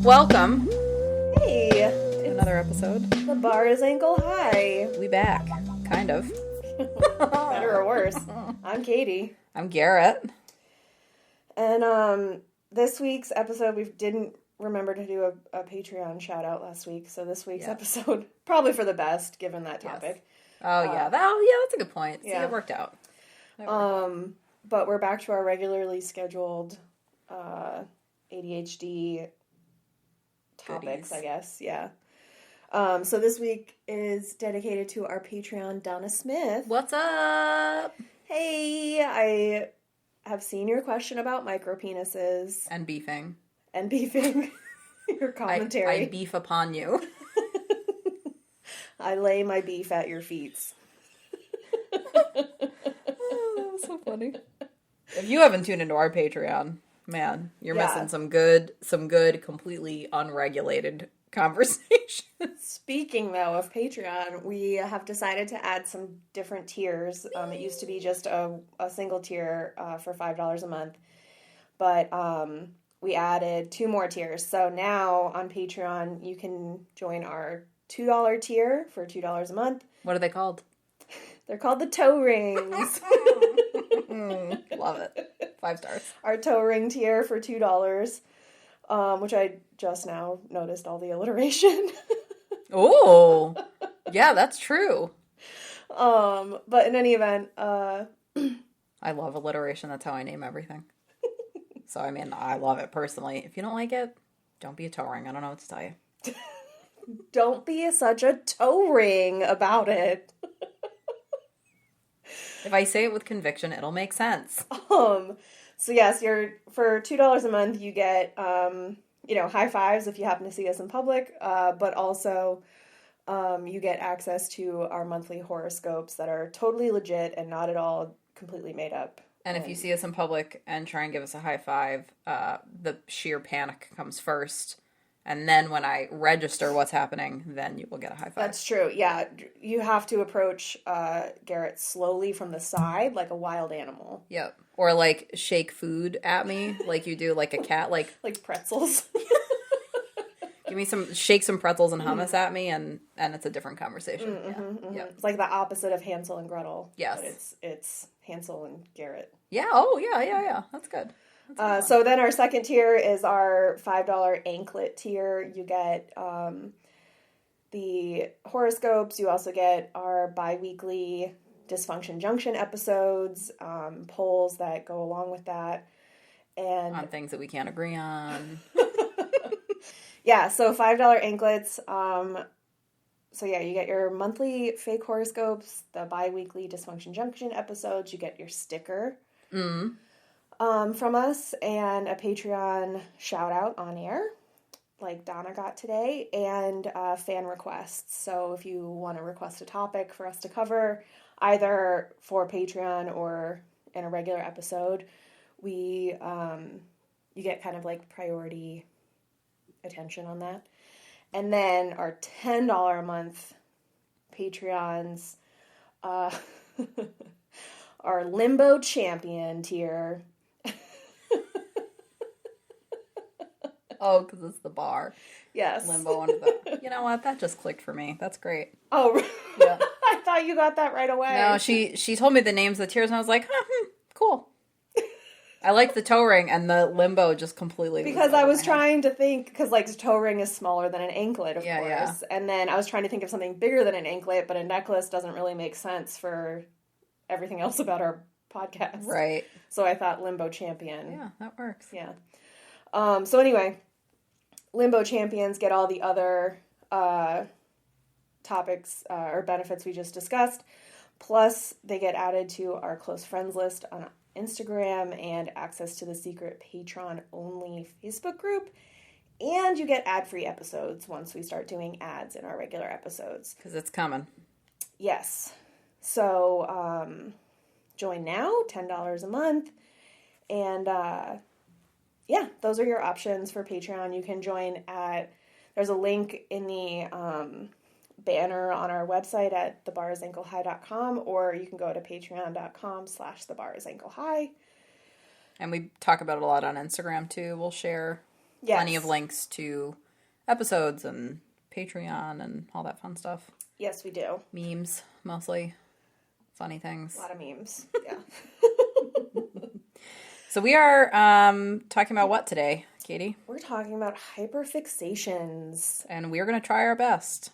Welcome Hey, to another episode. The bar is ankle high. We back, kind of. Better or worse. I'm Katie. I'm Garrett. And this week's episode, we didn't remember to do a Patreon shout out last week, so this week's episode, probably for the best, given that topic. Yes. Oh, yeah. That's a good point. See, yeah. it worked out. But we're back to our regularly scheduled ADHD topics, I guess. Yeah. So this week is dedicated to our Patreon, Donna Smith. What's up? Hey, I have seen your question about micropenises. And beefing. Your commentary. I beef upon you. I lay my beef at your feet. Oh, that was so funny. If you haven't tuned into our Patreon, man, you're missing some good, completely unregulated conversations. Speaking, though, of Patreon, we have decided to add some different tiers. It used to be just a single tier for $5 a month. But we added 2 more tiers. So now on Patreon, you can join our $2 tier for $2 a month. What are they called? They're called the toe rings. Love it. 5 stars. Our toe ring tier for $2, which I just now noticed all the alliteration. Oh, yeah, that's true. But in any event, I love alliteration. That's how I name everything. So, I mean, I love it personally. If you don't like it, don't be a toe ring. I don't know what to tell you. Don't be such a toe ring about it. If I say it with conviction, it'll make sense. So yes, for $2 a month, you get, high fives if you happen to see us in public, but also, you get access to our monthly horoscopes that are totally legit and not at all completely made up. And if you see us in public and try and give us a high five, the sheer panic comes first. And then when I register what's happening, then you will get a high five. That's true. Yeah. You have to approach Garrett slowly from the side like a wild animal. Yep. Or like shake food at me like you do like a cat. Like pretzels. Shake some pretzels and hummus at me and it's a different conversation. Yep. It's like the opposite of Hansel and Gretel. Yes. But it's Hansel and Garrett. Yeah. Oh, yeah. That's good. So then our second tier is our $5 anklet tier. You get the horoscopes. You also get our bi-weekly Dysfunction Junction episodes, polls that go along with that. And on things that we can't agree on. Yeah, so $5 anklets. So yeah, you get your monthly fake horoscopes, the bi-weekly Dysfunction Junction episodes. You get your sticker. From us, and a Patreon shout out on air, like Donna got today, and fan requests. So if you want to request a topic for us to cover, either for Patreon or in a regular episode, you get kind of like priority attention on that. And then our $10 a month Patreons, our Limbo Champion tier. Oh, because it's the bar. Yes. Limbo under the... You know what? That just clicked for me. That's great. Oh, yeah. I thought you got that right away. No, she told me the names of the tiers, and I was like, cool. I like the toe ring, and the limbo just completely... Because I was trying to think, because like toe ring is smaller than an anklet, of course. Yeah. And then I was trying to think of something bigger than an anklet, but a necklace doesn't really make sense for everything else about our podcast. Right. So I thought Limbo Champion. Yeah, that works. Yeah. So anyway, Limbo Champions get all the other topics or benefits we just discussed. Plus, they get added to our close friends list on Instagram and access to the secret Patreon-only Facebook group. And you get ad-free episodes once we start doing ads in our regular episodes. Because it's coming. Yes. So, join now, $10 a month. And, yeah, those are your options for Patreon. You can join there's a link in the banner on our website at thebarsanklehigh.com, or you can go to patreon.com/thebarsanklehigh. And we talk about it a lot on Instagram, too. We'll share plenty of links to episodes and Patreon and all that fun stuff. Yes, we do. Memes, mostly. Funny things. A lot of memes, yeah. So we are talking about what today, Katie? We're talking about hyperfixations. And we're going to try our best.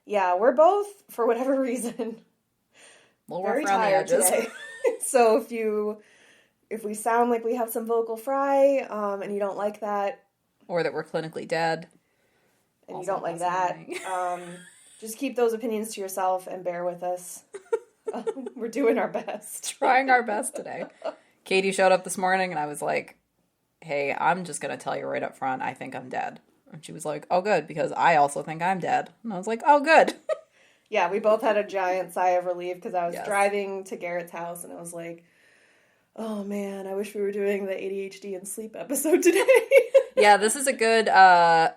Yeah, we're both, for whatever reason, very tired today. So if we sound like we have some vocal fry, and you don't like that, or that we're clinically dead, and you don't like that, just keep those opinions to yourself and bear with us. We're doing our best. Trying our best today. Katie showed up this morning and I was like, hey, I'm just going to tell you right up front, I think I'm dead. And she was like, oh, good, because I also think I'm dead. And I was like, oh, good. Yeah, we both had a giant sigh of relief because I was driving to Garrett's house and I was like, oh, man, I wish we were doing the ADHD and sleep episode today. Yeah, this is a good, I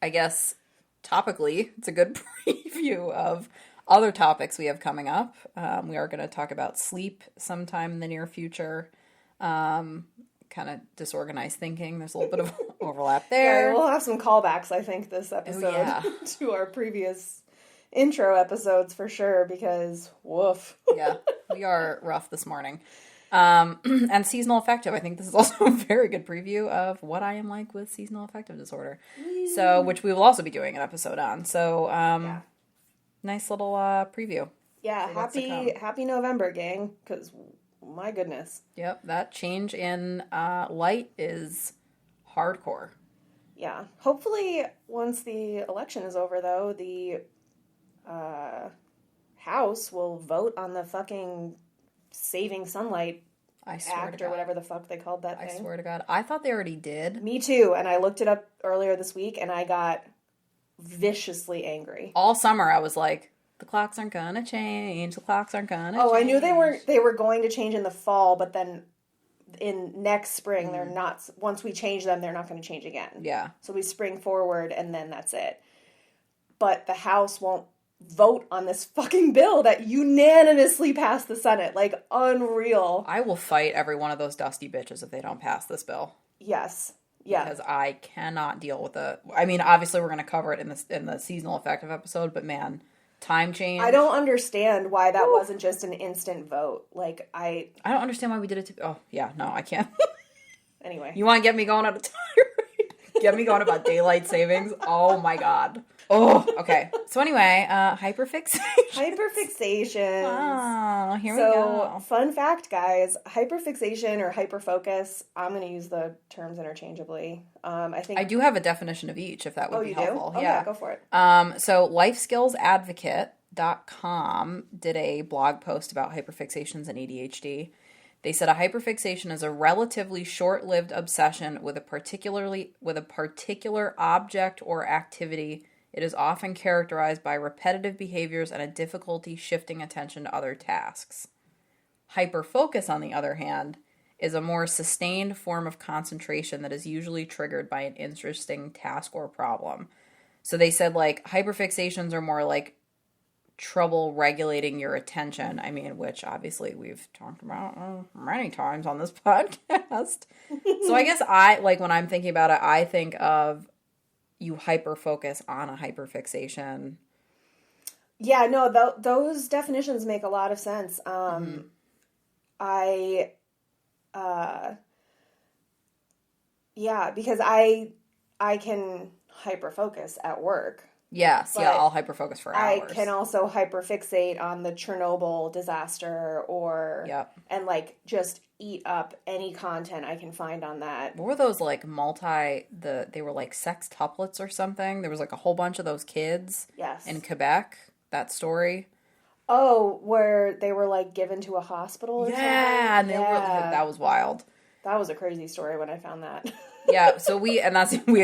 guess, topically, it's a good preview of other topics we have coming up. We are going to talk about sleep sometime in the near future. Kind of disorganized thinking. There's a little bit of overlap there. Yeah, we'll have some callbacks, I think, this episode to our previous intro episodes for sure, because woof. Yeah, we are rough this morning. And seasonal affective. I think this is also a very good preview of what I am like with seasonal affective disorder. So, which we will also be doing an episode on. So, nice little preview. Yeah, happy November, gang, because my goodness. Yep, that change in light is hardcore. Yeah. Hopefully, once the election is over, though, the House will vote on the fucking Saving Sunlight Act or whatever the fuck they called that thing. I swear to God. I thought they already did. Me too, and I looked it up earlier this week, and I got viciously angry. All summer, I was like, the clocks aren't gonna change. The clocks aren't gonna change. Oh, I knew they were going to change in the fall, but then in next spring, they're not. Once we change them, they're not going to change again. Yeah. So we spring forward, and then that's it. But the House won't vote on this fucking bill that unanimously passed the Senate. Like, unreal. I will fight every one of those dusty bitches if they don't pass this bill. Yes. Yeah. Because I cannot deal with I mean, obviously we're going to cover it in the seasonal affective episode, but man, time change. I don't understand why that wasn't just an instant vote. Like, I don't understand why we did it oh, yeah, no, I can't. Anyway. You want to get me going on a tirade? Get me going about daylight savings? Oh my God. Oh, okay. So anyway, hyperfixation. Hyperfixation. Oh, here we go. So, fun fact, guys. Hyperfixation or hyperfocus, I'm going to use the terms interchangeably. I think I do have a definition of each, if that would be helpful. Oh, yeah, go for it. So lifeskillsadvocate.com did a blog post about hyperfixations and ADHD. They said a hyperfixation is a relatively short-lived obsession with a particular object or activity. It is often characterized by repetitive behaviors and a difficulty shifting attention to other tasks. Hyperfocus, on the other hand, is a more sustained form of concentration that is usually triggered by an interesting task or problem. So they said, like, hyperfixations are more like trouble regulating your attention. I mean, which obviously we've talked about many times on this podcast. So I guess when I'm thinking about it, I think of you hyper-focus on a hyperfixation. Yeah, no, those definitions make a lot of sense. Because I can hyper-focus at work. Yes, yeah, I'll hyper-focus for hours. I can also hyper-fixate on the Chernobyl disaster and, like, just eat up any content I can find on that. What were those, like, they were, like, sextuplets or something? There was, like, a whole bunch of those kids in Quebec, that story. Oh, where they were, like, given to a hospital or something? Yeah, and that was wild. That was a crazy story when I found that. Yeah, so we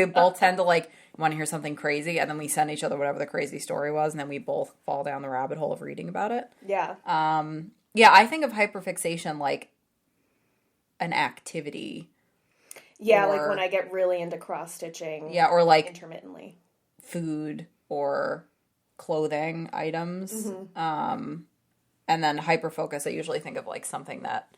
both tend to, like, want to hear something crazy, and then we send each other whatever the crazy story was, and then we both fall down the rabbit hole of reading about it. Yeah. Yeah, I think of hyperfixation like an activity. Yeah, like when I get really into cross-stitching. Yeah, or like intermittently. Food or clothing items. And then hyperfocus, I usually think of like something that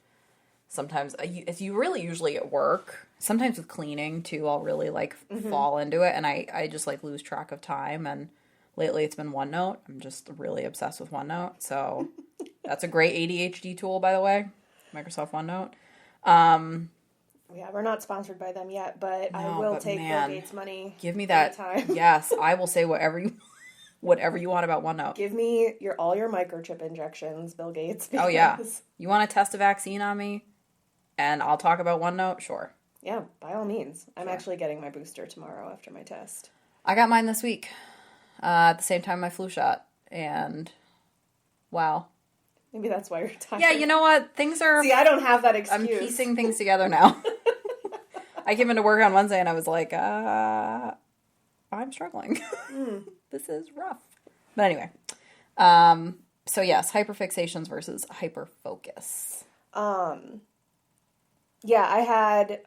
sometimes, if you really usually at work, sometimes with cleaning too, I'll really like fall into it, and I just like lose track of time. And lately it's been OneNote. I'm just really obsessed with OneNote. So that's a great ADHD tool, by the way, Microsoft OneNote. Yeah, we're not sponsored by them yet, but No, I will but take man, Bill Gates' money. Give me that. Anytime. Yes, I will say whatever you want about OneNote. Give me all your microchip injections, Bill Gates. Because... Oh yeah, you want to test a vaccine on me, and I'll talk about OneNote? Sure. Yeah, by all means. I'm actually getting my booster tomorrow after my test. I got mine this week, at the same time my flu shot, and wow. Maybe that's why you're tired. Yeah, you know what? Things are... See, I don't have that excuse. I'm piecing things together now. I came into work on Wednesday and I was like, I'm struggling. This is rough. But anyway. So yes, hyperfixations versus hyperfocus. Yeah, I had,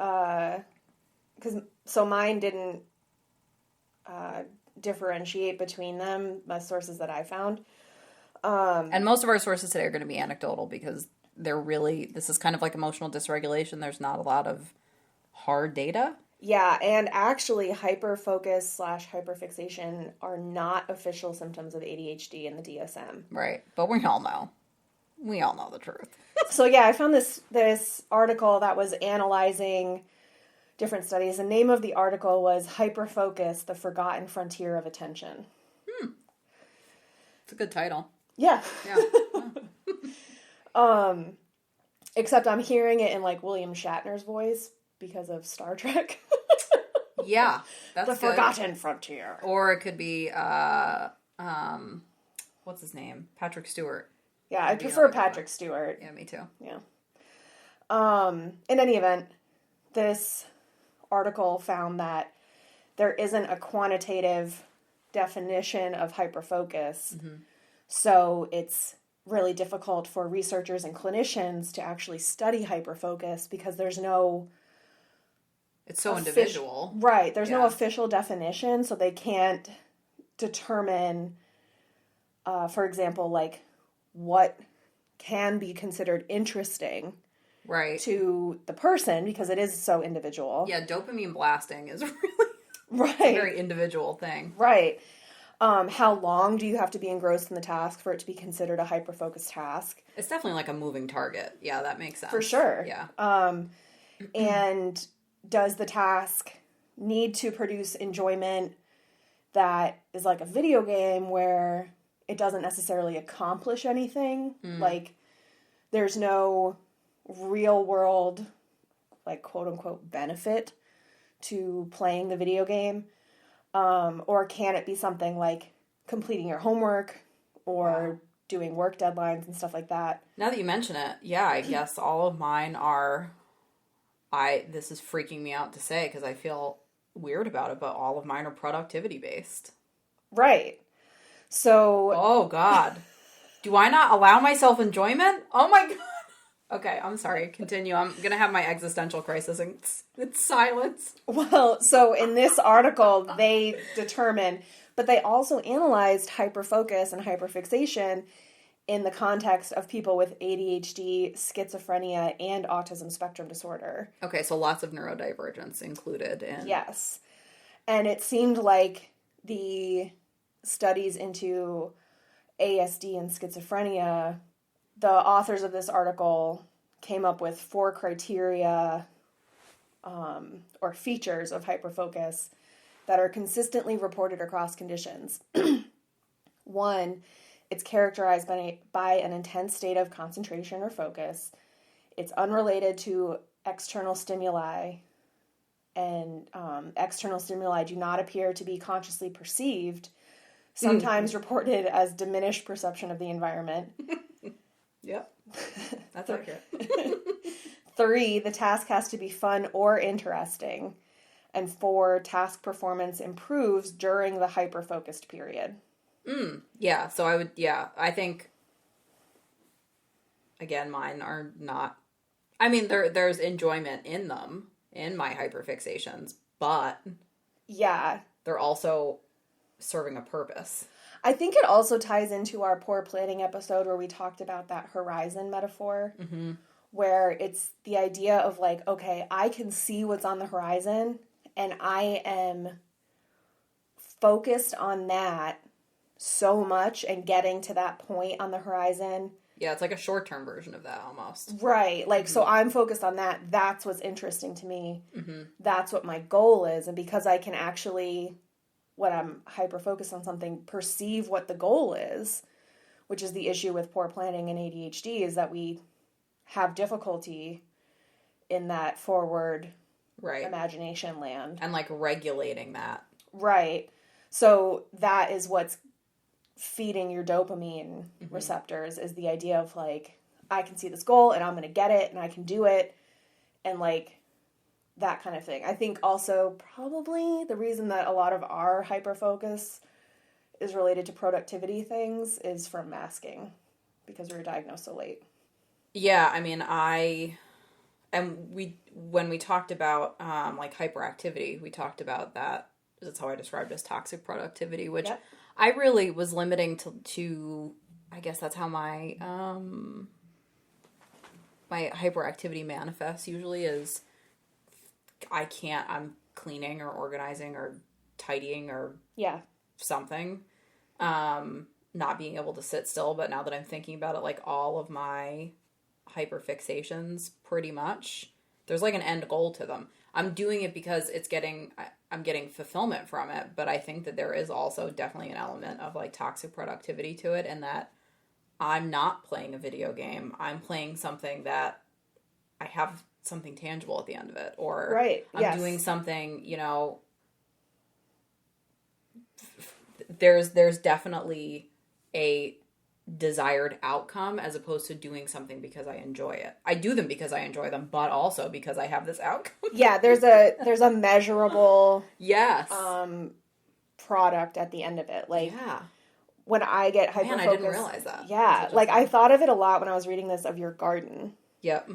so mine didn't differentiate between them, my sources that I found. And most of our sources today are going to be anecdotal because this is kind of like emotional dysregulation. There's not a lot of hard data. Yeah, and actually hyperfocus/hyperfixation are not official symptoms of ADHD in the DSM. Right, but we all know. We all know the truth. So yeah, I found this article that was analyzing different studies. The name of the article was Hyperfocus, the Forgotten Frontier of Attention. It's a good title. Yeah. Yeah. Except I'm hearing it in like William Shatner's voice because of Star Trek. Yeah, that's the good. Forgotten Frontier. Or it could be what's his name? Patrick Stewart. Yeah, I prefer Patrick Stewart. Yeah, me too. Yeah. In any event, this article found that there isn't a quantitative definition of hyperfocus. So it's really difficult for researchers and clinicians to actually study hyperfocus because there's no... It's so individual. Right. There's no official definition, so they can't determine, for example, like what can be considered interesting to the person because it is so individual. Yeah, dopamine blasting is really a very individual thing. Right. How long do you have to be engrossed in the task for it to be considered a hyper-focused task? It's definitely like a moving target. Yeah, that makes sense. For sure. Yeah. And does the task need to produce enjoyment that is like a video game where it doesn't necessarily accomplish anything? Like, there's no real world, like, quote-unquote benefit to playing the video game? Or can it be something like completing your homework or doing work deadlines and stuff like that? Now that you mention it, yeah, I guess all of mine are... this is freaking me out to say because I feel weird about it, but all of mine are productivity based. Right. So... Oh, God. Do I not allow myself enjoyment? Oh, my God. Okay, I'm sorry. Continue. I'm going to have my existential crisis in silence. Well, so in this article, they determined, but they also analyzed hyperfocus and hyperfixation in the context of people with ADHD, schizophrenia, and autism spectrum disorder. Okay, so lots of neurodivergence included in... Yes. And it seemed like the studies into ASD and schizophrenia, the authors of this article came up with 4 criteria or features of hyperfocus that are consistently reported across conditions. 1, it's characterized by an intense state of concentration or focus. It's unrelated to external stimuli, and external stimuli do not appear to be consciously perceived, sometimes reported as diminished perception of the environment. Yep, that's accurate. 3, the task has to be fun or interesting. And 4, task performance improves during the hyper-focused period. Yeah, so I think, again, mine are not, I mean, there's enjoyment in them, in my hyperfixations, but... Yeah. They're also serving a purpose. I think it also ties into our poor planning episode where we talked about that horizon metaphor, where it's the idea of like, okay, I can see what's on the horizon and I am focused on that so much and getting to that point on the horizon. Yeah, it's like a short-term version of that almost. Right. Like, so I'm focused on that. That's what's interesting to me. That's what my goal is. And because I can actually, when I'm hyper-focused on something, perceive what the goal is, which is the issue with poor planning and ADHD, is that we have difficulty in that forward imagination land. And, like, regulating that. Right. So that is what's feeding your dopamine receptors, is the idea of like, I can see this goal and I'm going to get it and I can do it. And like that kind of thing. I think also probably the reason that a lot of our hyper focus is related to productivity things is from masking, because we were diagnosed so late. Yeah. I mean, when we talked about, like hyperactivity, we talked about that. That's how I described it as toxic productivity, which I really was limiting to I guess that's how my my hyperactivity manifests usually is I'm cleaning or organizing or tidying or something. Not being able to sit still, but now that I'm thinking about it, like all of my hyperfixations pretty much, there's like an end goal to them. I'm doing it because I'm getting fulfillment from it, but I think that there is also definitely an element of like toxic productivity to it, and that I'm not playing a video game. I'm playing something that I have something tangible at the end of it, or I'm doing something, you know, there's definitely a desired outcome as opposed to doing something because I enjoy it. I do them because I enjoy them, but also because I have this outcome. Yeah, there's a measurable product at the end of it. Like when I get hyper focused, I didn't realize that. Yeah, like I thought of it a lot when I was reading this of your garden. Yep.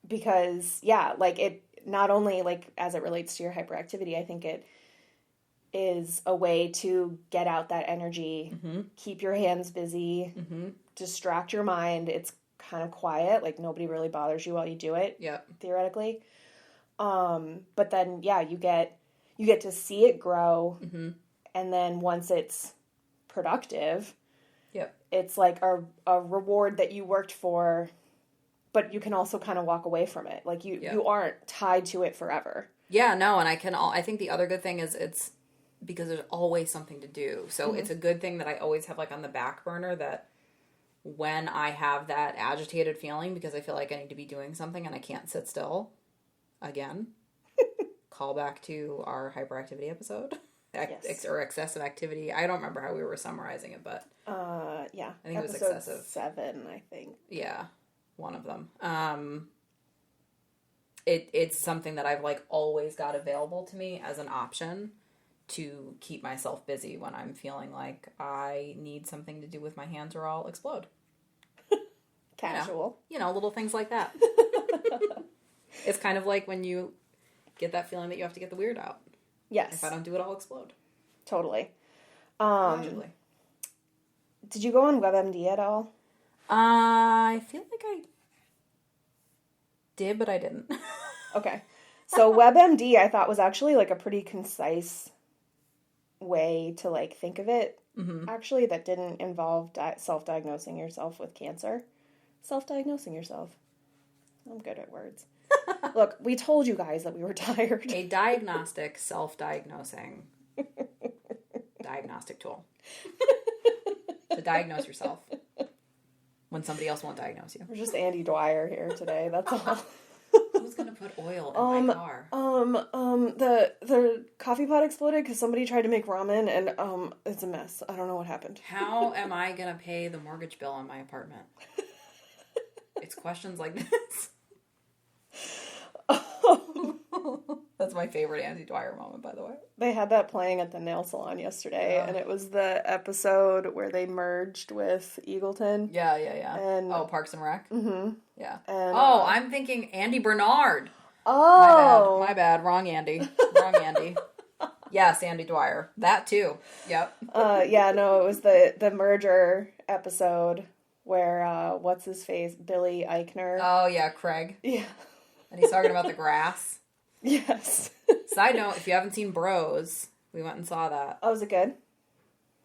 Because like it not only like as it relates to your hyperactivity, I think it is a way to get out that energy, keep your hands busy, distract your mind. It's kind of quiet, like nobody really bothers you while you do it. Yep. Theoretically. But then you get to see it grow, and then once it's productive, it's like a reward that you worked for, but you can also kind of walk away from it. Like you aren't tied to it forever. Yeah, no, and I think the other good thing is it's because there's always something to do. So it's a good thing that I always have like on the back burner, that when I have that agitated feeling because I feel like I need to be doing something and I can't sit still, again, call back to our hyperactivity episode. Or excessive activity. I don't remember how we were summarizing it, but I think it was excessive. 7, I think. Yeah, one of them. It's something that I've like always got available to me as an option to keep myself busy when I'm feeling like I need something to do with my hands or I'll explode. Casual. You know, little things like that. It's kind of like when you get that feeling that you have to get the weird out. Yes. If I don't do it, I'll explode. Totally. Allegedly. Did you go on WebMD at all? I feel like I did, but I didn't. Okay. So WebMD I thought was actually like a pretty concise way to like think of it, actually, that didn't involve self-diagnosing yourself with cancer. Self-diagnosing yourself. I'm good at words. Look, we told you guys that we were tired. A diagnostic, self-diagnosing diagnostic tool. To diagnose yourself when somebody else won't diagnose you. We're just Andy Dwyer here today, that's all. Who's gonna put oil in my car? The coffee pot exploded because somebody tried to make ramen, and it's a mess. I don't know what happened. How am I gonna pay the mortgage bill on my apartment? It's questions like this. That's my favorite Andy Dwyer moment, by the way. They had that playing at the nail salon yesterday, and it was the episode where they merged with Eagleton. Yeah. And, Parks and Rec? Mm-hmm. Yeah. And, I'm thinking Andy Bernard. Oh! My bad. Wrong Andy. Yeah, Sandy Dwyer. That too. Yep. Yeah, no, it was the merger episode where what's his face? Billy Eichner. Oh, yeah, Craig. Yeah. And he's talking about the grass. Yes. Side note, if you haven't seen Bros, we went and saw that. Oh, was it good?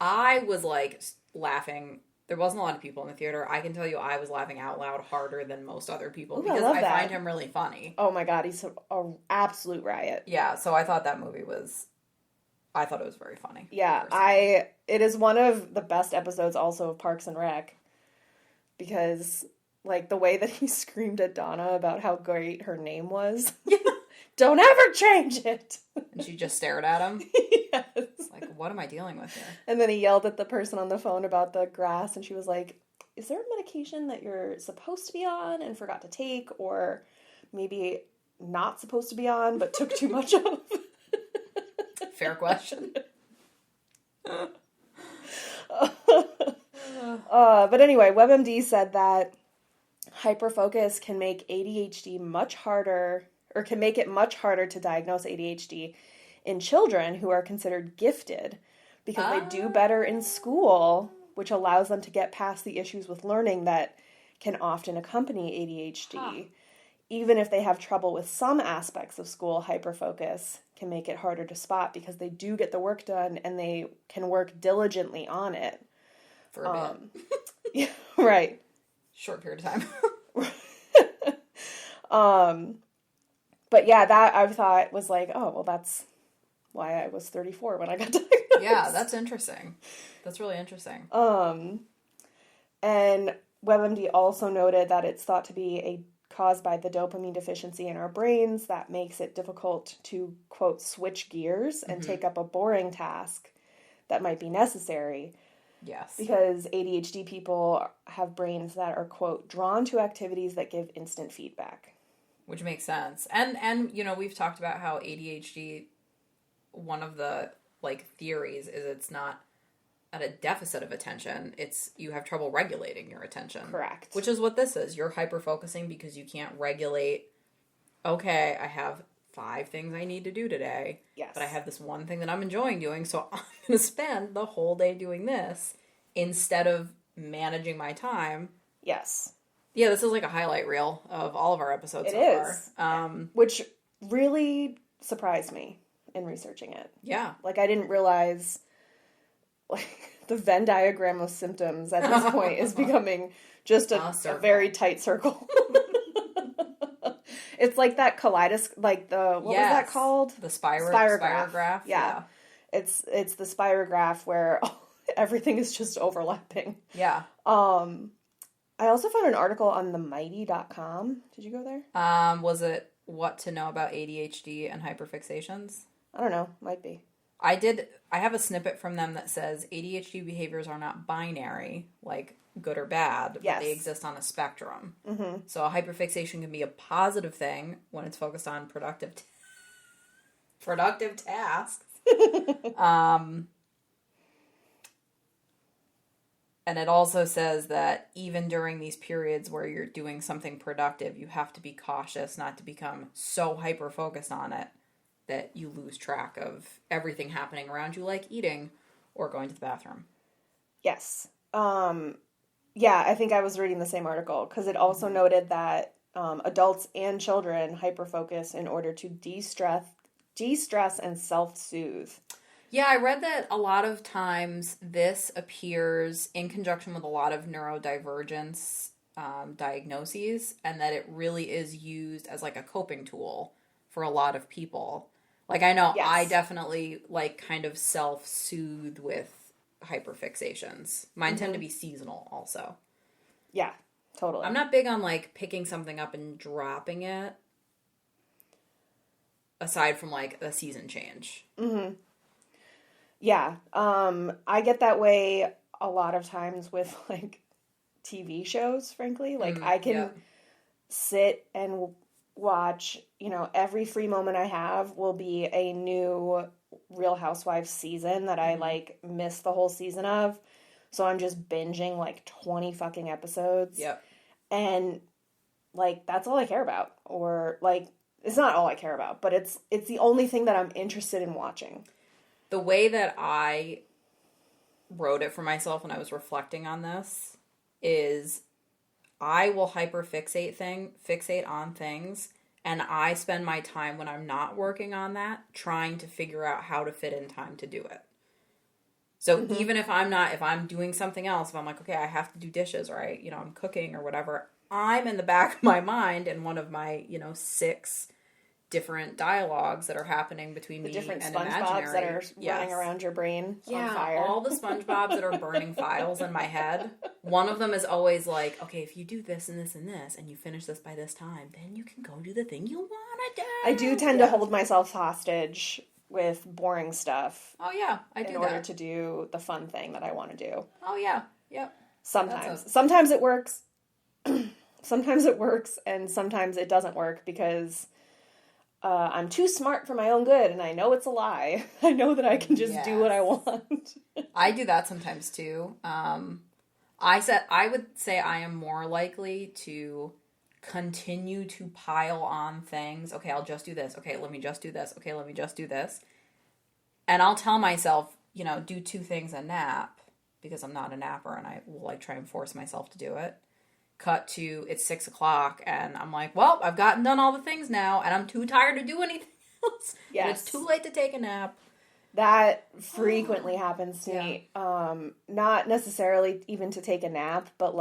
I was like laughing. There wasn't a lot of people in the theater. I can tell you I was laughing out loud harder than most other people. Ooh, because I love I that. find him really funny. Oh my god, he's an absolute riot. Yeah, so I thought that movie was... I thought it was very funny. Yeah, it is one of the best episodes also of Parks and Rec. Because, like, the way that he screamed at Donna about how great her name was. Yeah. Don't ever change it! And she just stared at him. Yes. Like, what am I dealing with here? And then he yelled at the person on the phone about the grass, and she was like, is there a medication that you're supposed to be on and forgot to take, or maybe not supposed to be on but took too much of? Fair question. But anyway, WebMD said that hyperfocus can make ADHD much harder, or can make it much harder to diagnose ADHD in children who are considered gifted because they do better in school, which allows them to get past the issues with learning that can often accompany ADHD. Huh. Even if they have trouble with some aspects of school, hyperfocus can make it harder to spot because they do get the work done and they can work diligently on it. For a bit. Yeah, right. Short period of time. But yeah, that I thought was like, oh, well, that's why I was 34 when I got diagnosed. Yeah, that's interesting. That's really interesting. And WebMD also noted that it's thought to be caused by the dopamine deficiency in our brains that makes it difficult to, quote, switch gears and take up a boring task that might be necessary. Yes. Because ADHD people have brains that are, quote, drawn to activities that give instant feedback. Which makes sense. And you know, we've talked about how ADHD, one of the, like, theories is it's not at a deficit of attention. It's you have trouble regulating your attention. Correct. Which is what this is. You're hyper-focusing because you can't regulate, okay, I have 5 things I need to do today. Yes. But I have this one thing that I'm enjoying doing, so I'm going to spend the whole day doing this instead of managing my time. Yes. Yeah, this is like a highlight reel of all of our episodes it so is. far. Which really surprised me in researching it. Yeah. Like, I didn't realize, like, the Venn diagram of symptoms at this point is becoming just a very tight circle. It's like that kaleidoscope, like what was that called? The spirograph. Yeah. It's the spirograph where everything is just overlapping. Yeah. I also found an article on themighty.com. Did you go there? Was it what to know about ADHD and hyperfixations? I don't know. Might be. I have a snippet from them that says ADHD behaviors are not binary, like good or bad, but they exist on a spectrum. Mm-hmm. So a hyperfixation can be a positive thing when it's focused on productive tasks. And it also says that even during these periods where you're doing something productive, you have to be cautious not to become so hyper-focused on it that you lose track of everything happening around you, like eating or going to the bathroom. Yes. Yeah, I think I was reading the same article because it also noted that adults and children hyper-focus in order to de-stress and self-soothe. Yeah, I read that a lot of times this appears in conjunction with a lot of neurodivergence diagnoses, and that it really is used as like a coping tool for a lot of people. Like, I know I definitely like kind of self-soothe with hyperfixations. Mine tend to be seasonal also. Yeah, totally. I'm not big on like picking something up and dropping it aside from like a season change. Mm-hmm. Yeah. I get that way a lot of times with like TV shows, frankly. Like I can sit and watch, every free moment I have will be a new Real Housewives season that I like missed the whole season of. So I'm just binging like 20 fucking episodes. Yep. And like that's all I care about. Or like it's not all I care about, but it's the only thing that I'm interested in watching. The way that I wrote it for myself when I was reflecting on this is I will fixate on things, and I spend my time when I'm not working on that trying to figure out how to fit in time to do it. So even if I'm doing something else, if I'm like, okay, I have to do dishes, or I'm cooking or whatever, I'm in the back of my mind in one of my, 6 different dialogues that are happening between me and imaginary. The different SpongeBobs that are running around your brain on fire. Yeah, all the SpongeBobs that are burning files in my head. One of them is always like, okay, if you do this and this and this, and you finish this by this time, then you can go do the thing you want to do. I do tend to hold myself hostage with boring stuff. Oh, yeah, I do that. In order to do the fun thing that I want to do. Oh, yeah, yep. Sometimes. Sometimes it works. Sometimes it works, and sometimes it doesn't work because... I'm too smart for my own good, and I know it's a lie. I know that I can just do what I want. I do that sometimes, too. I would say I am more likely to continue to pile on things. Okay, I'll just do this. Okay, let me just do this. Okay, let me just do this. And I'll tell myself, do 2 things a nap, because I'm not a napper, and I will, try and force myself to do it. Cut to it's 6 o'clock, and I'm like, well, I've gotten done all the things now, and I'm too tired to do anything else. Yes. And it's too late to take a nap. That frequently happens to me. Not necessarily even to take a nap, but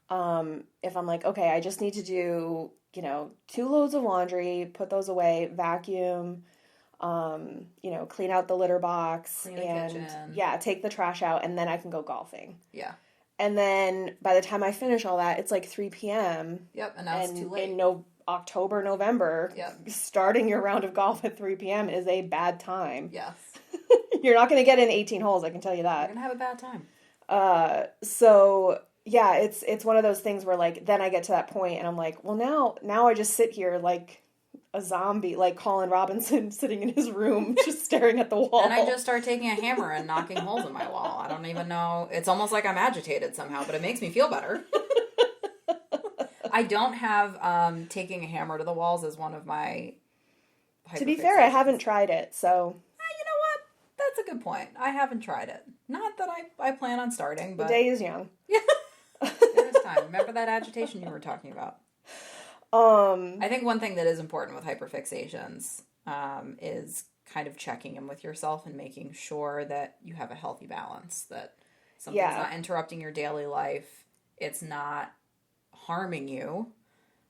if I'm like, okay, I just need to do, 2 loads of laundry, put those away, vacuum, clean out the litter box, clean the kitchen. Take the trash out, and then I can go golfing. Yeah. And then by the time I finish all that, it's 3 p.m. Yep, and now it's too late. In October, November, starting your round of golf at 3 p.m. is a bad time. Yes. You're not going to get in 18 holes, I can tell you that. You're going to have a bad time. It's one of those things where, then I get to that point, and I'm like, well, now I just sit here like a zombie, like Colin Robinson sitting in his room just staring at the wall. And I just start taking a hammer and knocking holes in my wall. I don't even know. It's almost like I'm agitated somehow, but it makes me feel better. I don't have taking a hammer to the walls as one of my To be fair, I haven't tried it, so... You know what? That's a good point. I haven't tried it. Not that I plan on starting, but... The day is young. Yeah. There is time. Remember that agitation you were talking about? I think one thing that is important with hyperfixations is kind of checking in with yourself and making sure that you have a healthy balance, that something's not interrupting your daily life, it's not harming you.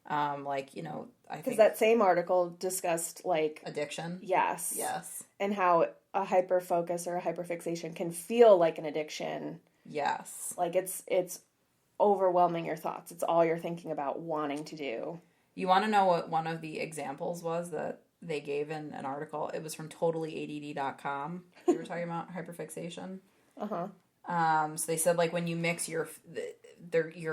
I think... Because that same article discussed, addiction? Yes. Yes. And how a hyperfocus or a hyperfixation can feel like an addiction. Yes. It's overwhelming your thoughts. It's all you're thinking about wanting to do. You want to know what one of the examples was that they gave in an article? It was from totallyadd.com. They were talking about hyperfixation. Uh-huh. So they said, when you mix your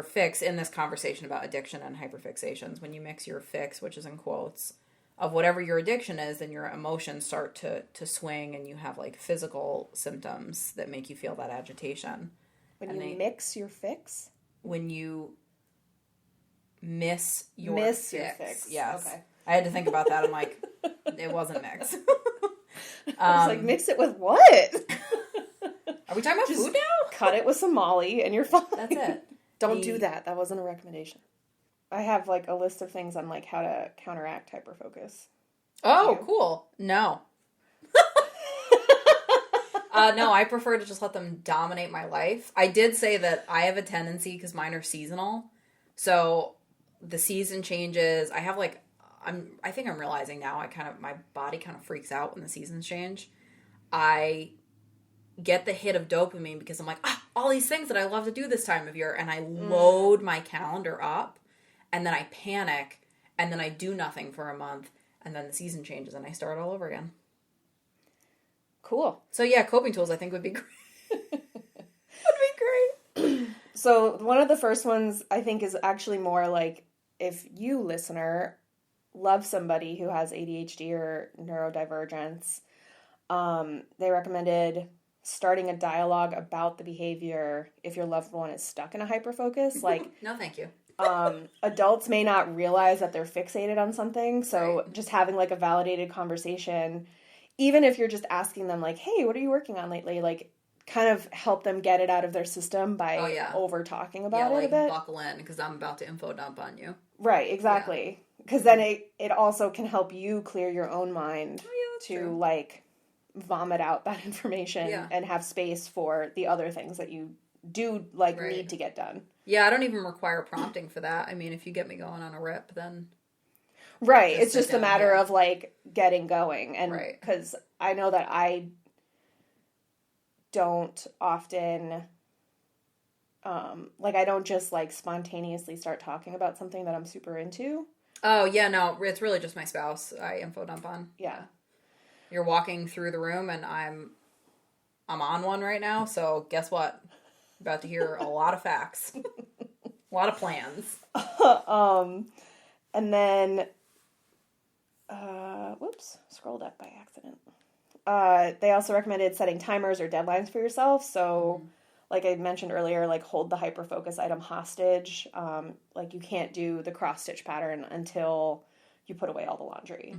fix in this conversation about addiction and hyperfixations, when you mix your fix, which is in quotes, of whatever your addiction is, then your emotions start to swing, and you have, physical symptoms that make you feel that agitation. When you mix your fix? When you miss your fix. Yes. Okay. I had to think about that. I'm like, it wasn't mix. I was mix it with what? Are we talking about food now? Cut it with some Molly and you're fine. That's it. Don't do that. That wasn't a recommendation. I have a list of things on how to counteract hyperfocus. Oh, cool. No. No, I prefer to just let them dominate my life. I did say that I have a tendency, because mine are seasonal, so the season changes. I have I think I'm realizing now, my body kind of freaks out when the seasons change. I get the hit of dopamine because I'm like, all these things that I love to do this time of year, and I load my calendar up, and then I panic, and then I do nothing for a month, and then the season changes, and I start all over again. Cool. So yeah, coping tools I think would be great. Would be great. So one of the first ones I think is actually more if you, listener, love somebody who has ADHD or neurodivergence, they recommended starting a dialogue about the behavior if your loved one is stuck in a hyperfocus. No, thank you. Adults may not realize that they're fixated on something, so just having a validated conversation even if you're just asking them like, hey, what are you working on lately? Like, kind of help them get it out of their system by over talking about it a bit. Buckle in because I'm about to info dump on you. Right, exactly. Because then it also can help you clear your own mind to like vomit out that information and have space for the other things that you do like need to get done. Yeah, I don't even require prompting for that. I mean, if you get me going on a rip, then right, it's just a matter of like getting going, and because I know that I don't often like I don't just like spontaneously start talking about something that I'm super into. Oh yeah, no, it's really just my spouse I info dump on. Yeah. You're walking through the room and I'm on one right now, so guess what? I'm about to hear a lot of facts. A lot of plans. And then whoops, scrolled up by accident. They also recommended setting timers or deadlines for yourself. So, like I mentioned earlier, like hold the hyperfocus item hostage. Like you can't do the cross stitch pattern until you put away all the laundry.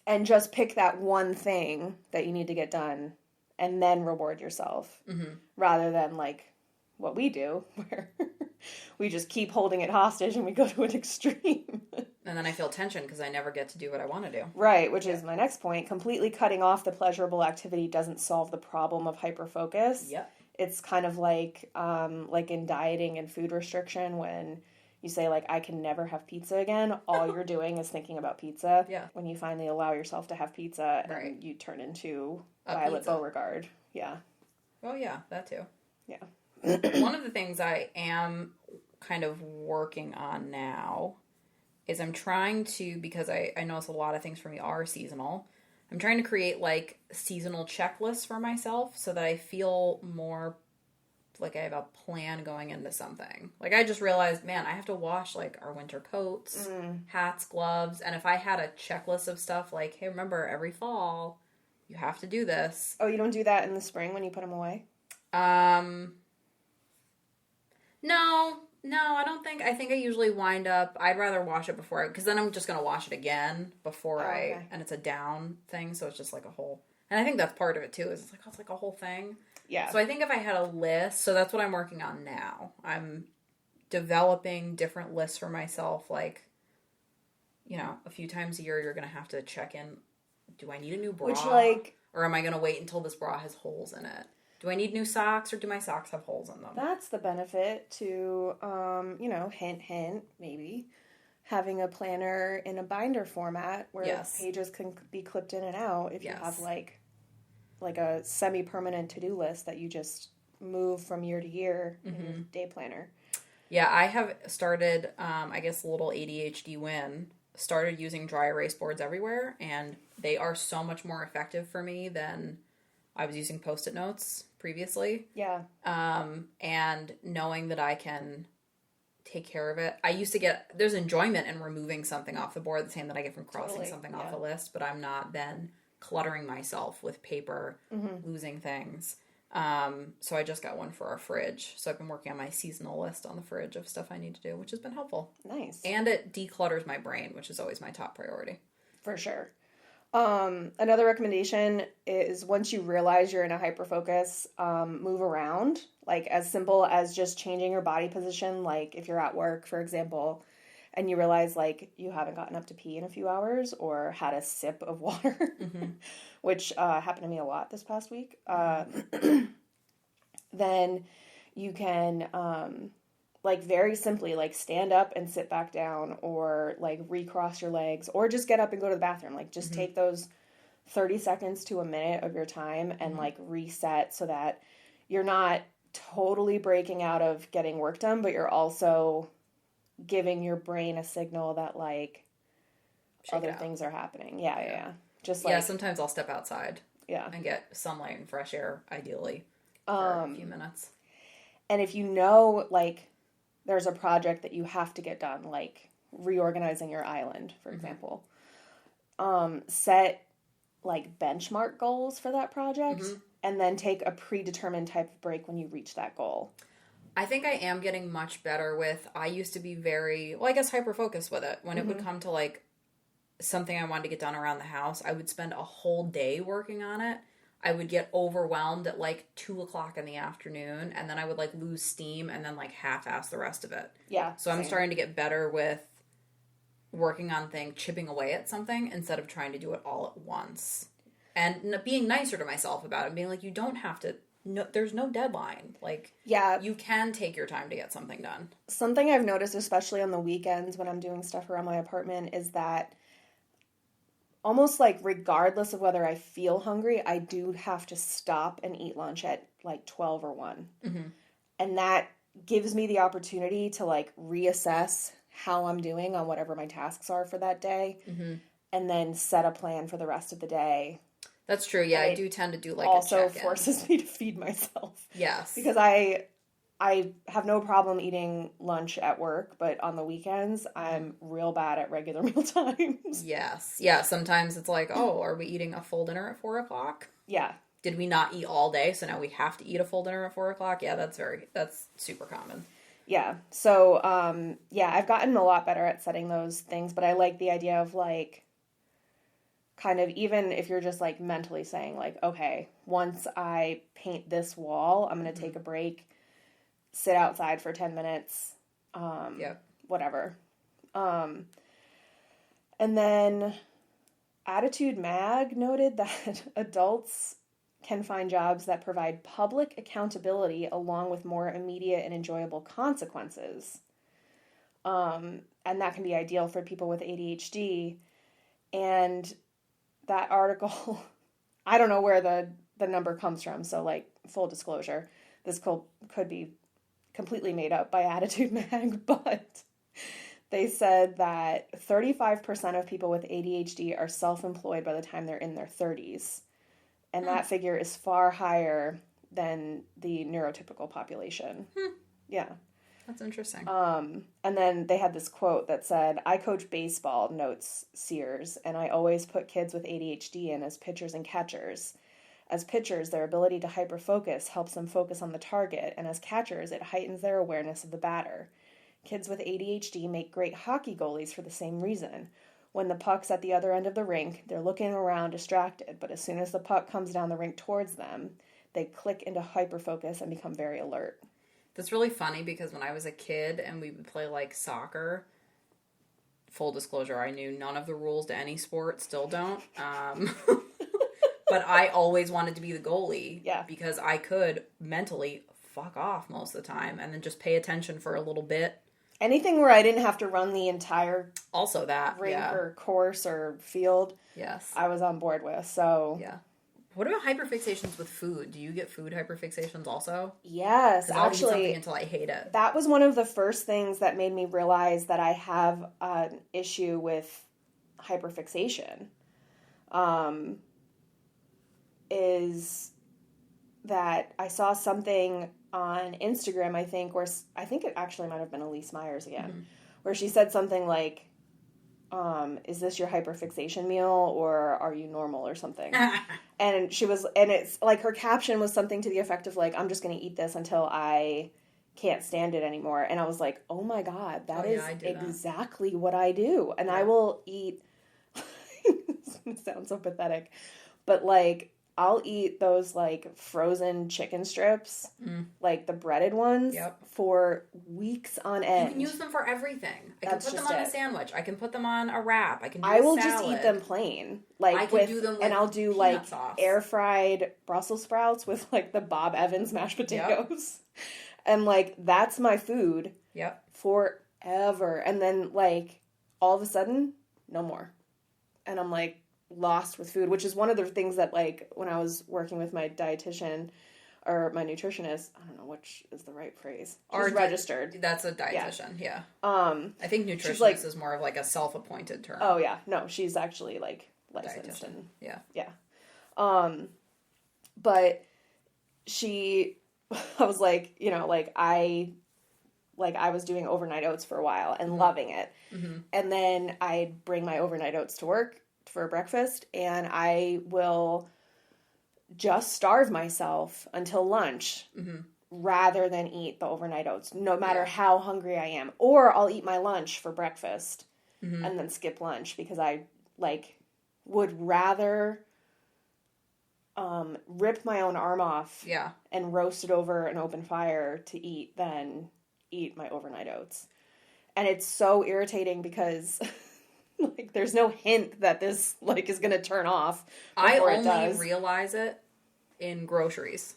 And just pick that one thing that you need to get done and then reward yourself rather than like what we do where we just keep holding it hostage and we go to an extreme. And then I feel tension because I never get to do what I want to do. Right, which is my next point. Completely cutting off the pleasurable activity doesn't solve the problem of hyperfocus. Yep. It's kind of like in dieting and food restriction when you say, like, I can never have pizza again. All you're doing is thinking about pizza. Yeah. When you finally allow yourself to have pizza and you turn into Violet Beauregard. Yeah. Oh, yeah, that too. Yeah. One of the things I am kind of working on now is I'm trying to, because I notice a lot of things for me are seasonal, I'm trying to create, like, seasonal checklists for myself so that I feel more like I have a plan going into something. Like, I just realized, man, I have to wash, like, our winter coats, hats, gloves, and if I had a checklist of stuff, like, hey, remember, every fall, you have to do this. Oh, you don't do that in the spring when you put them away? No, I don't think. I think I usually wind up, I'd rather wash it before because then I'm just going to wash it again before and it's a down thing, so it's just like a whole, and I think that's part of it too, is it's like a whole thing. Yeah. So I think if I had a list, so that's what I'm working on now. I'm developing different lists for myself, like, you know, a few times a year you're going to have to check in, do I need a new bra? Which, like, or am I going to wait until this bra has holes in it? Do I need new socks or do my socks have holes in them? That's the benefit to, you know, hint, maybe, having a planner in a binder format where pages can be clipped in and out if you have, like a semi-permanent to-do list that you just move from year to year in your day planner. Yeah, I have started, I guess a little ADHD win, started using dry erase boards everywhere, and they are so much more effective for me than I was using Post-it notes previously. Yeah. And knowing that I can take care of it. I used to there's enjoyment in removing something off the board, the same that I get from crossing something off the list, but I'm not then cluttering myself with paper, losing things. So I just got one for our fridge. So I've been working on my seasonal list on the fridge of stuff I need to do, which has been helpful. Nice. And it declutters my brain, which is always my top priority. For sure. Another recommendation is once you realize you're in a hyperfocus, move around, like as simple as just changing your body position. Like if you're at work, for example, and you realize like you haven't gotten up to pee in a few hours or had a sip of water, which happened to me a lot this past week, then you can like very simply like stand up and sit back down or like recross your legs or just get up and go to the bathroom. Like just take those 30 seconds to a minute of your time and like reset so that you're not totally breaking out of getting work done, but you're also giving your brain a signal that like other things are happening. Yeah. Just like, sometimes I'll step outside and get sunlight and fresh air, ideally, for a few minutes. And if you know, like, there's a project that you have to get done, like reorganizing your island, for example, set like benchmark goals for that project and then take a predetermined type of break when you reach that goal. I think I am getting much better with, I used to be very, well, I guess hyper-focused with it. When it would come to like something I wanted to get done around the house, I would spend a whole day working on it. I would get overwhelmed at like 2 o'clock in the afternoon, and then I would like lose steam and then like half-ass the rest of it. Yeah. So I'm same. starting to get better with working on things, chipping away at something instead of trying to do it all at once. And being nicer to myself about it, and being like, you don't have to, no, there's no deadline. Like, Yeah. you can take your time to get something done. Something I've noticed, especially on the weekends when I'm doing stuff around my apartment, is that almost like regardless of whether I feel hungry, I do have to stop and eat lunch at like 12 or 1. Mm-hmm. And that gives me the opportunity to like reassess how I'm doing on whatever my tasks are for that day, Mm-hmm. and then set a plan for the rest of the day. That's true. Yeah, And I do tend to do like also a check-in. forces me to feed myself. Yes. Because I have no problem eating lunch at work, but on the weekends, I'm real bad at regular meal times. Yes. Yeah, sometimes it's like, oh, are we eating a full dinner at 4 o'clock? Yeah. Did we not eat all day, so now we have to eat a full dinner at 4 o'clock? Yeah, that's super common. Yeah. So, yeah, I've gotten a lot better at setting those things, but I like the idea of like, kind of, even if you're just like mentally saying like, okay, once I paint this wall, I'm going to take a break, sit outside for 10 minutes, whatever. And then Attitude Mag noted that adults can find jobs that provide public accountability along with more immediate and enjoyable consequences. And that can be ideal for people with ADHD. And that article, I don't know where the number comes from, so like full disclosure, this could be completely made up by Attitude Mag, but they said that 35% of people with ADHD are self-employed by the time they're in their 30s. And that figure is far higher than the neurotypical population. Yeah. That's interesting. And then they had this quote that said, I coach baseball, notes Sears, and I always put kids with ADHD in as pitchers and catchers. As pitchers, their ability to hyperfocus helps them focus on the target, and as catchers, it heightens their awareness of the batter. Kids with ADHD make great hockey goalies for the same reason. When the puck's at the other end of the rink, they're looking around distracted, but as soon as the puck comes down the rink towards them, they click into hyperfocus and become very alert. That's really funny because when I was a kid and we would play like soccer, full disclosure, I knew none of the rules to any sport, still don't. But I always wanted to be the goalie because I could mentally fuck off most of the time and then just pay attention for a little bit. Anything where I didn't have to run the entire also that rink or course or field, I was on board with. So what about hyperfixations with food? Do you get food hyperfixations also? Yes, actually, I'll eat something until I hate it. That was one of the first things that made me realize that I have an issue with hyperfixation. Is that I saw something on Instagram, I think it actually might have been Elise Myers again, where she said something like, is this your hyperfixation meal or are you normal or something? And it's like her caption was something to the effect of like, I'm just going to eat this until I can't stand it anymore. And I was like, oh my God, that is exactly what I do. And I will eat, it's going to sound so pathetic, but like, I'll eat those, like, frozen chicken strips, like the breaded ones, for weeks on end. You can use them for everything. I can put them on a sandwich. I can put them on a wrap. I can do I will a salad. just eat them plain. Like, I can do them with and I'll do, like, sauce. air-fried Brussels sprouts with, like, the Bob Evans mashed potatoes. And, like, that's my food forever. And then, like, all of a sudden, no more. And I'm like, lost with food, which is one of the things that, like, when I was working with my dietitian or my nutritionist, I don't know which is the right phrase. She's registered. That's a dietitian, I think nutritionist like, is more of like a self-appointed term. Oh yeah, no, she's actually like licensed dietitian. But I was like, you know, I was doing overnight oats for a while and loving it, and then I'd bring my overnight oats to work for breakfast, and I will just starve myself until lunch rather than eat the overnight oats, no matter how hungry I am. Or I'll eat my lunch for breakfast and then skip lunch because I like, would rather rip my own arm off and roast it over an open fire to eat than eat my overnight oats. And it's so irritating because like there's no hint that this like is going to turn off before it does. I only realize it in groceries.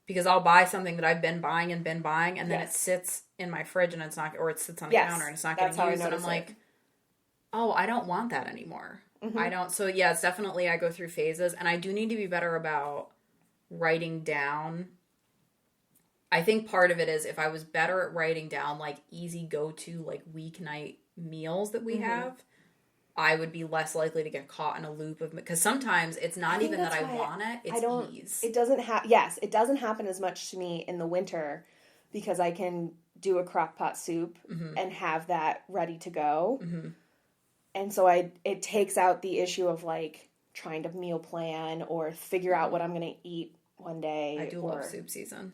Because I'll buy something that I've been buying, and then it sits in my fridge and it's not, or it sits on the counter and it's not getting used, and I'm like, oh, I don't want that anymore. Mm-hmm. I don't. So yeah, it's definitely, I go through phases, and I do need to be better about writing down. I think part of it is if I was better at writing down like easy go-to like weeknight meals that we have, I would be less likely to get caught in a loop of, because sometimes it's not even that I want it, it's ease. It doesn't it doesn't happen as much to me in the winter because I can do a crock pot soup and have that ready to go. Mm-hmm. And so it takes out the issue of like trying to meal plan or figure out what I'm going to eat one day. I do love soup season.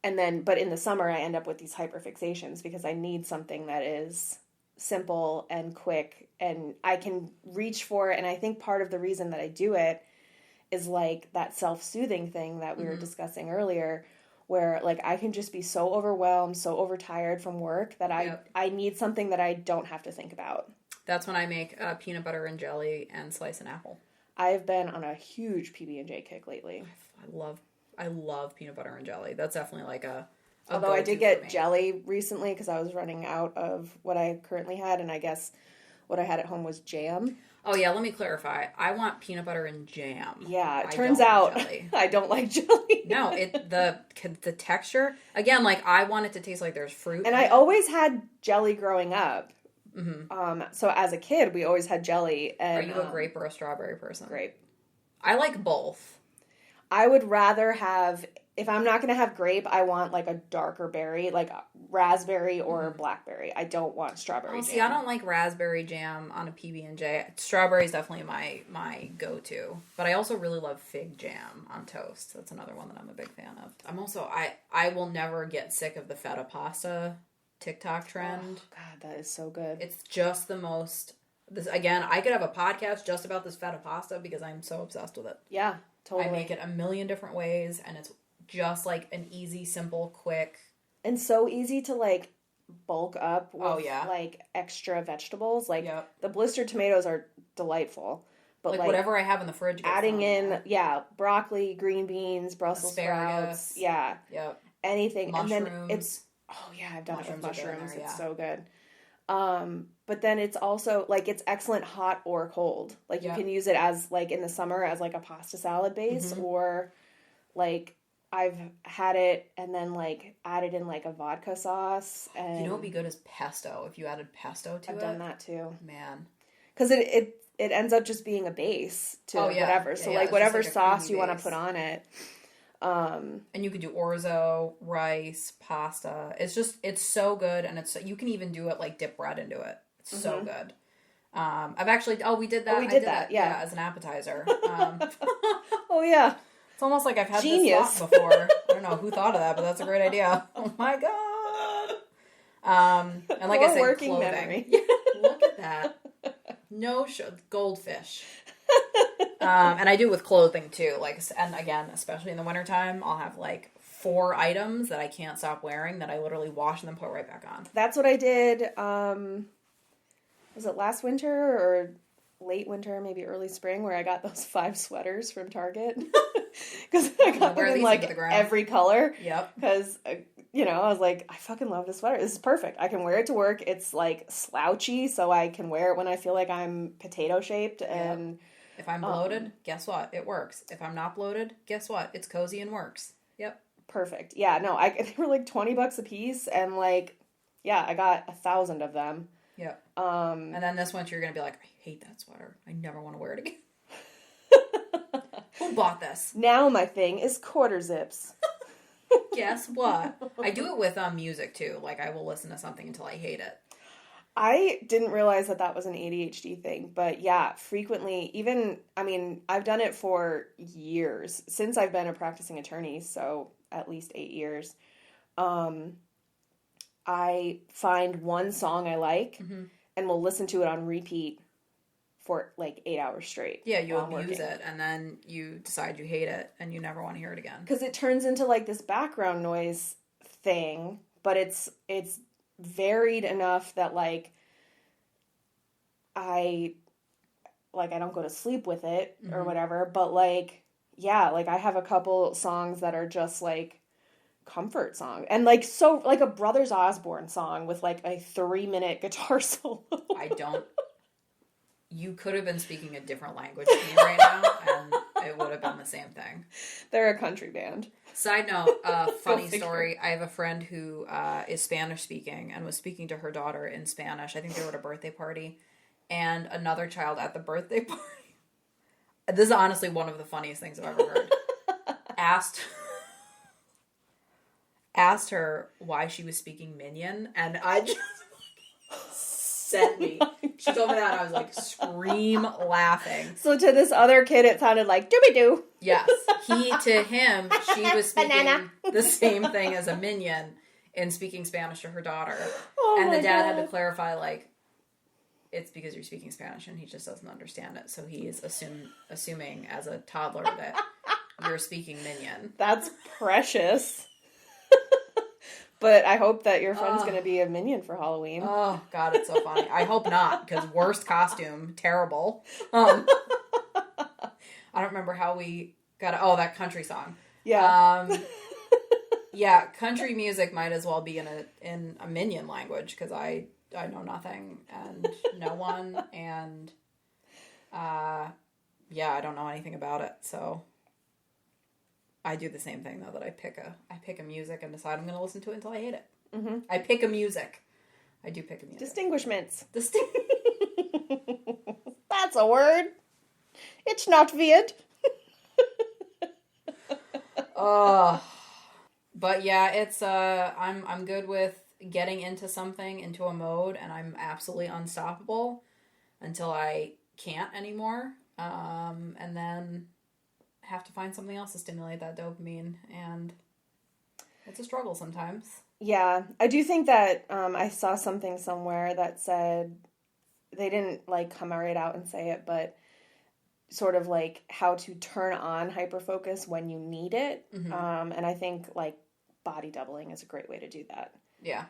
And then, but in the summer I end up with these hyperfixations because I need something that is simple and quick and I can reach for it. And I think part of the reason that I do it is like that self-soothing thing that we were discussing earlier, where like I can just be so overwhelmed, so overtired from work that I need something that I don't have to think about. That's when I make peanut butter and jelly and slice an apple. I've been on a huge PB&J kick lately. I love peanut butter and jelly. That's definitely like a although I did get jelly recently because I was running out of what I currently had, and I guess what I had at home was jam. Oh yeah, let me clarify. I want peanut butter and jam. Yeah, it turns out I don't like jelly. No, the texture, again, like I want it to taste like there's fruit. And I always had jelly growing up. Mm-hmm. So as a kid, we always had jelly. And, are you a grape or a strawberry person? Grape. I like both. I would rather have, if I'm not going to have grape, I want like a darker berry, like raspberry or blackberry. I don't want strawberry jam. See, I don't like raspberry jam on a PB&J. Strawberry is definitely my go-to. But I also really love fig jam on toast. That's another one that I'm a big fan of. I'm also, I will never get sick of the feta pasta TikTok trend. Oh, God, that is so good. It's just the most, again, I could have a podcast just about this feta pasta because I'm so obsessed with it. Yeah, totally. I make it a million different ways, and it's just like an easy, simple, quick. And so easy to like bulk up with like extra vegetables. Like the blistered tomatoes are delightful. But like whatever I have in the fridge. Adding in, broccoli, green beans, Brussels sprouts. Yeah. Yep. Anything. Mushrooms. And then it's, oh yeah, I've done it with mushrooms. It's so good. But then it's also like it's excellent hot or cold. Like you can use it as like in the summer as like a pasta salad base or like I've had it and then like added in like a vodka sauce. And you know what would be good is pesto. If you added pesto to I've done that too. Man. Because it ends up just being a base to whatever. So like whatever like sauce you want to put on it. And you could do orzo, rice, pasta. It's so good, and you can even do it like dip bread into it. It's so good. I've actually we did that. We did that, as an appetizer. Oh yeah, it's almost like I've had this thought before. I don't know who thought of that, but that's a great idea. Oh my god. And like I said, working clothing. Memory. Look at that. No goldfish. And I do with clothing too. Like, and again, especially in the wintertime, I'll have like 4 items that I can't stop wearing that I literally wash and then put right back on. That's what I did. Was it last winter or late winter, maybe early spring, where I got those 5 sweaters from Target? Because I got them in like every color. Yep. Because I was like, I fucking love this sweater. This is perfect. I can wear it to work. It's like slouchy, so I can wear it when I feel like I'm potato shaped. And yep. If I'm bloated, guess what? It works. If I'm not bloated, guess what? It's cozy and works. Yep. Perfect. Yeah, no, they were like $20 a piece, and like, yeah, I got 1,000 of them. Yep. And then this winter, you're gonna be like, I hate that sweater. I never want to wear it again. Who bought this? Now my thing is quarter zips. Guess what? I do it with music too. Like I will listen to something until I hate it. I didn't realize that was an ADHD thing, but yeah, frequently, I've done it for years, since I've been a practicing attorney, so at least 8 years. I find one song I like and will listen to it on repeat for like 8 hours straight. Yeah, you abuse it, and then you decide you hate it, and you never want to hear it again. Because it turns into like this background noise thing, but it's varied enough that like I don't go to sleep with it or whatever, but like, yeah, like I have a couple songs that are just like comfort song, and like, so like a Brothers Osborne song with like a 3-minute guitar solo. You could have been speaking a different language to me right now, and it would have been the same thing. They're a country band. Side note, funny story. I have a friend who is Spanish speaking and was speaking to her daughter in Spanish. I think they were at a birthday party, and another child at the birthday party. This is honestly one of the funniest things I've ever heard. asked her why she was speaking Minion, and I just sent me. She told me that, and I was like, scream laughing. So to this other kid, it sounded like dooby-doo. Yes. To him, she was speaking the same thing as a minion in speaking Spanish to her daughter. Oh, and the dad God. had to clarify, like, it's because you're speaking Spanish and he just doesn't understand it. So he is assuming as a toddler that you're speaking minion. That's precious. But I hope that your friend's going to be a minion for Halloween. Oh, God, it's so funny. I hope not, because worst costume, terrible. I don't remember how we got... that country song. Yeah. Yeah, country music might as well be in a minion language, because I know nothing and no one, and yeah, I don't know anything about it, so... I do the same thing, though, that I pick a music and decide I'm going to listen to it until I hate it. Mm-hmm. I pick a music. I do pick a music. Distinguishments. That's a word. It's not weird. But yeah, it's, I'm good with getting into something, into a mode, and I'm absolutely unstoppable until I can't anymore. And then... have to find something else to stimulate that dopamine, and it's a struggle sometimes. Yeah, I do think that I saw something somewhere that said, they didn't like come right out and say it, but sort of like how to turn on hyperfocus when you need it. Mm-hmm. And I think like body doubling is a great way to do that. Yeah.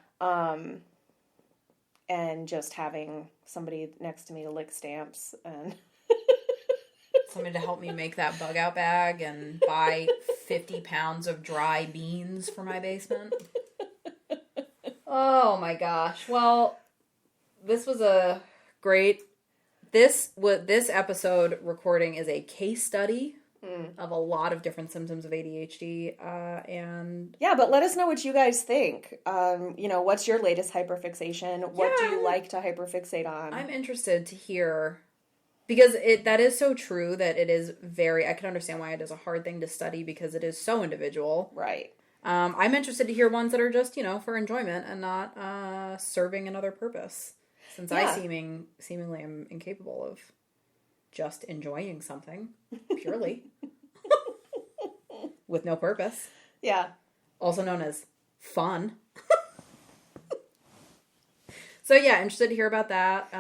And just having somebody next to me to lick stamps and... somebody to help me make that bug out bag and buy 50 pounds of dry beans for my basement. Oh my gosh. Well, this was a great... This episode recording is a case study of a lot of different symptoms of ADHD. And... yeah, but let us know what you guys think. What's your latest hyperfixation? What do you like to hyperfixate on? I'm interested to hear... because that is so true that it is I can understand why it is a hard thing to study because it is so individual. Right. I'm interested to hear ones that are just, for enjoyment and not serving another purpose. Since I seemingly am incapable of just enjoying something purely with no purpose. Yeah. Also known as fun. So yeah, interested to hear about that.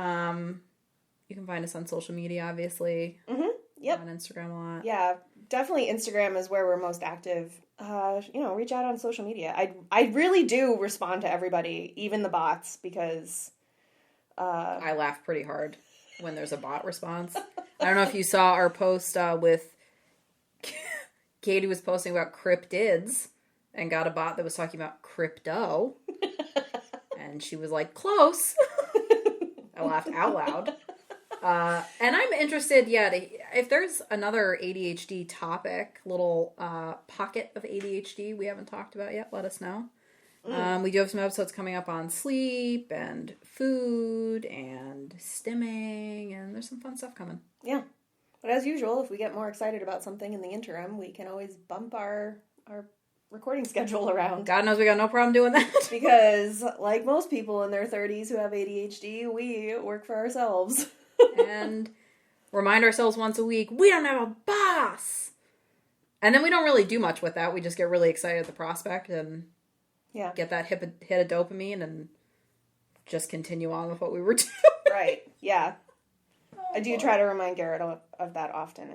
You can find us on social media, obviously. Mm-hmm. Yep. On Instagram a lot. Yeah, definitely Instagram is where we're most active. Reach out on social media. I really do respond to everybody, even the bots, because... I laugh pretty hard when there's a bot response. I don't know if you saw our post with... Katie was posting about cryptids and got a bot that was talking about crypto. And she was like, close. I laughed out loud. And I'm interested, if there's another ADHD topic, little pocket of ADHD we haven't talked about yet, let us know. We do have some episodes coming up on sleep and food and stimming, and there's some fun stuff coming. Yeah. But as usual, if we get more excited about something in the interim, we can always bump our recording schedule around. God knows we got no problem doing that. Because, like most people in their 30s who have ADHD, we work for ourselves. And remind ourselves once a week, we don't have a boss. And then we don't really do much with that. We just get really excited at the prospect and get that hit of dopamine and just continue on with what we were doing. Right. Yeah. I do try to remind Garrett of that often.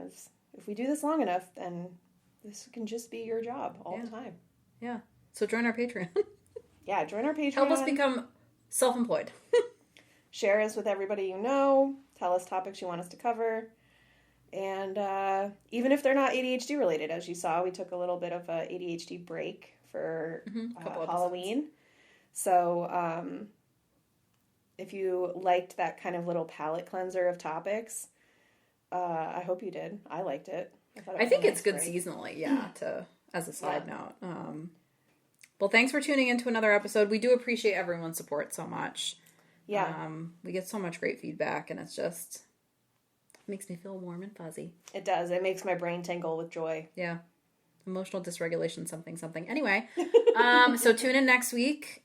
If we do this long enough, then this can just be your job all the time. Yeah. So join our Patreon. Yeah, join our Patreon. Help us become self-employed. Share us with everybody you know. Tell us topics you want us to cover. And even if they're not ADHD related, as you saw, we took a little bit of a ADHD break for Halloween. So if you liked that kind of little palate cleanser of topics, I hope you did. I liked it. I think it's good seasonally, as a side note. Well, thanks for tuning into another episode. We do appreciate everyone's support so much. Yeah. We get so much great feedback, and it's just makes me feel warm and fuzzy. It does. It makes my brain tingle with joy. Yeah. Emotional dysregulation, something. Anyway, so tune in next week.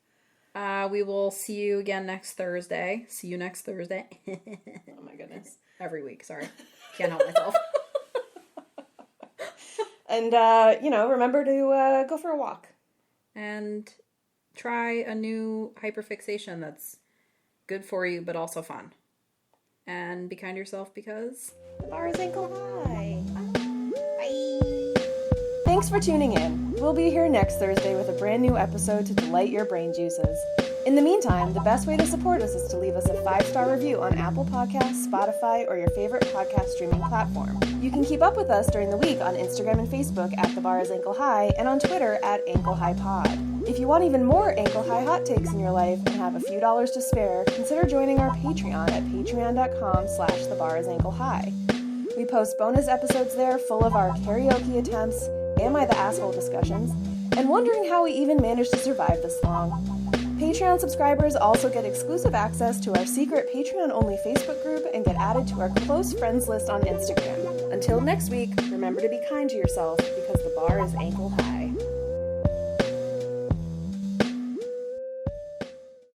We will see you again next Thursday. See you next Thursday. Oh my goodness. Every week, sorry. Can't help myself. And, remember to go for a walk. And try a new hyperfixation that's good for you, but also fun. And be kind to yourself because the bar is ankle high. Bye. Thanks for tuning in. We'll be here next Thursday with a brand new episode to delight your brain juices. In the meantime, the best way to support us is to leave us a 5-star review on Apple Podcasts, Spotify, or your favorite podcast streaming platform. You can keep up with us during the week on Instagram and Facebook at The Bar is Ankle High and on Twitter at Ankle High Pod. If you want even more ankle high hot takes in your life and have a few dollars to spare, consider joining our Patreon at patreon.com/thebarIsankleHigh. We post bonus episodes there full of our karaoke attempts, Am I the Asshole discussions, and wondering how we even managed to survive this long. Patreon subscribers also get exclusive access to our secret Patreon-only Facebook group and get added to our close friends list on Instagram. Until next week, remember to be kind to yourself because the bar is ankle high.